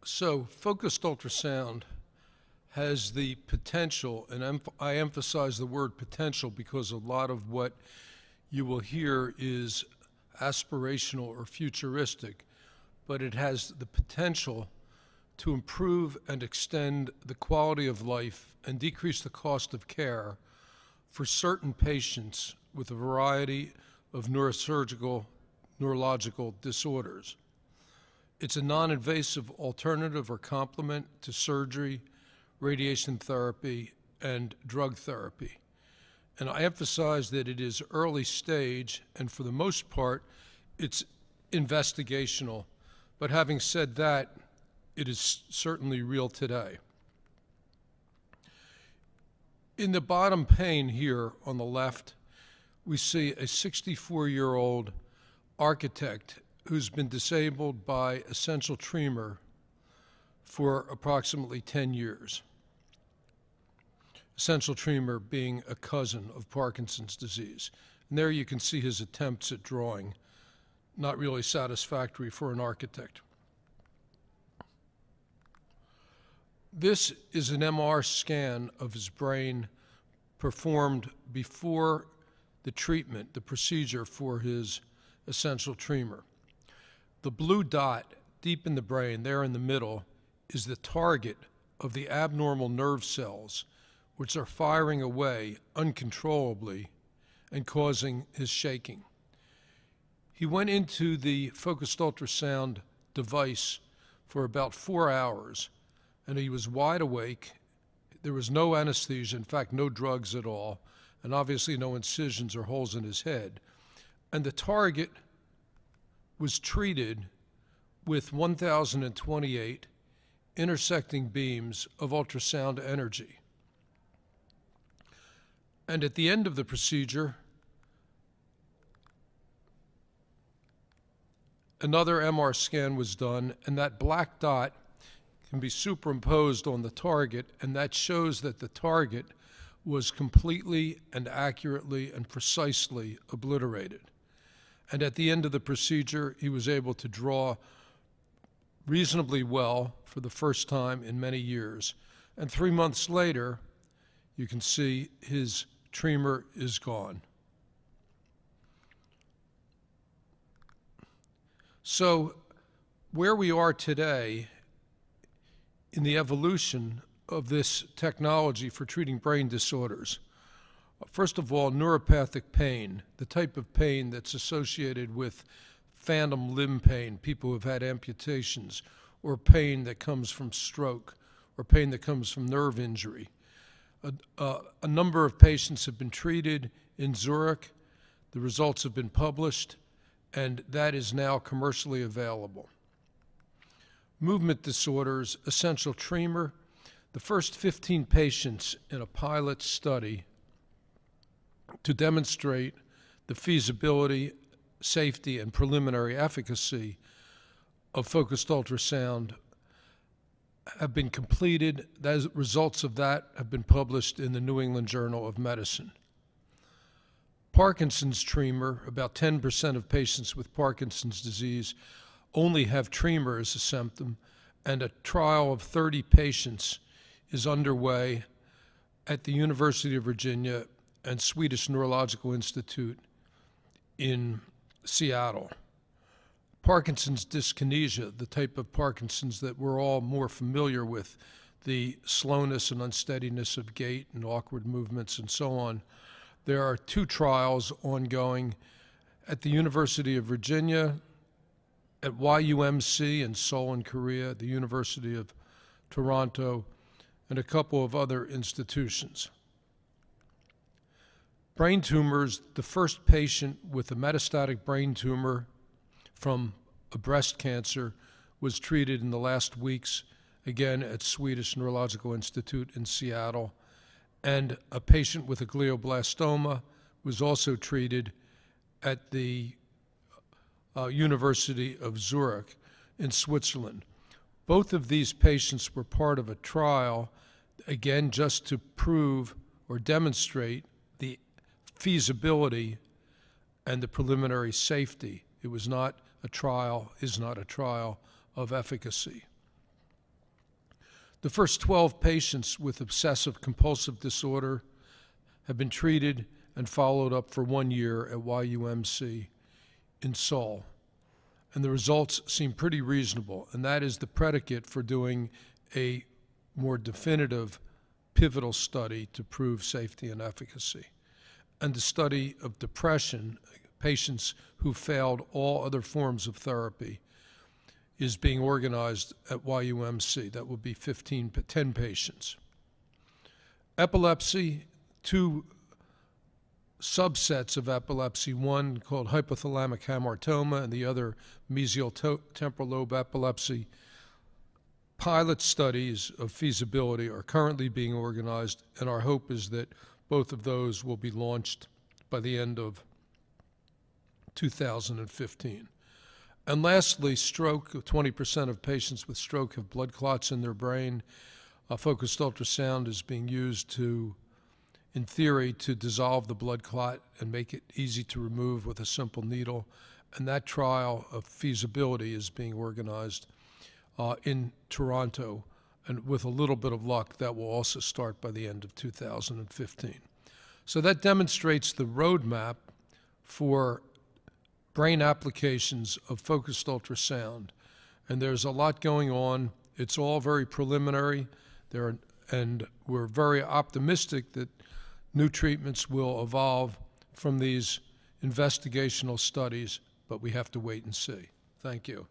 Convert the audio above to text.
So focused ultrasound has the potential, and I emphasize the word potential because a lot of what you will hear is aspirational or futuristic, but it has the potential to improve and extend the quality of life and decrease the cost of care for certain patients with a variety of neurological disorders. It's a non-invasive alternative or complement to surgery, radiation therapy, and drug therapy. And I emphasize that it is early stage, and for the most part, it's investigational. But having said that, it is certainly real today. In the bottom pane here on the left, we see a 64-year-old architect who's been disabled by essential tremor for approximately 10 years. Essential tremor being a cousin of Parkinson's disease. And there you can see his attempts at drawing, not really satisfactory for an architect. This is an MR scan of his brain performed before the treatment, the procedure for his essential tremor. The blue dot deep in the brain, there in the middle, is the target of the abnormal nerve cells, which are firing away uncontrollably and causing his shaking. He went into the focused ultrasound device for about 4 hours, and he was wide awake. There was no anesthesia, in fact, no drugs at all, and obviously no incisions or holes in his head. And the target was treated with 1,028 intersecting beams of ultrasound energy. And at the end of the procedure, another MR scan was done, and that black dot can be superimposed on the target, and that shows that the target was completely and accurately and precisely obliterated. And at the end of the procedure, he was able to draw reasonably well for the first time in many years. And 3 months later, you can see his tremor is gone. So where we are today in the evolution of this technology for treating brain disorders, first of all, neuropathic pain, the type of pain that's associated with phantom limb pain, people who have had amputations, or pain that comes from stroke, or pain that comes from nerve injury. A number of patients have been treated in Zurich. The results have been published, and that is now commercially available. Movement disorders, essential tremor. The first 15 patients in a pilot study to demonstrate the feasibility, safety, and preliminary efficacy of focused ultrasound have been completed. The results of that have been published in the New England Journal of Medicine. Parkinson's tremor, about 10% of patients with Parkinson's disease only have tremor as a symptom, and a trial of 30 patients is underway at the University of Virginia and Swedish Neurological Institute in Seattle. Parkinson's dyskinesia, the type of Parkinson's that we're all more familiar with, the slowness and unsteadiness of gait and awkward movements and so on. There are 2 trials ongoing at the University of Virginia, at YUMC in Seoul in Korea, the University of Toronto, and a couple of other institutions. Brain tumors, the first patient with a metastatic brain tumor from a breast cancer was treated in the last weeks, again at Swedish Neurological Institute in Seattle. And a patient with a glioblastoma was also treated at the University of Zurich in Switzerland. Both of these patients were part of a trial, again, just to prove or demonstrate the feasibility and the preliminary safety. It was not a trial, is not a trial of efficacy. The first 12 patients with obsessive compulsive disorder have been treated and followed up for 1 year at YUMC in Seoul. And the results seem pretty reasonable, and that is the predicate for doing a more definitive pivotal study to prove safety and efficacy. And the study of depression, patients who failed all other forms of therapy, is being organized at YUMC. That will be 10 patients. Epilepsy, 2 subsets of epilepsy, one called hypothalamic hamartoma and the other mesial temporal lobe epilepsy. Pilot studies of feasibility are currently being organized, and our hope is that both of those will be launched by the end of 2015. And lastly, stroke. 20% of patients with stroke have blood clots in their brain. Focused ultrasound is being used to, in theory, to dissolve the blood clot and make it easy to remove with a simple needle. And that trial of feasibility is being organized in Toronto. And with a little bit of luck, that will also start by the end of 2015. So that demonstrates the roadmap for brain applications of focused ultrasound. And there's a lot going on. It's all very preliminary, and we're very optimistic that new treatments will evolve from these investigational studies, but we have to wait and see. Thank you.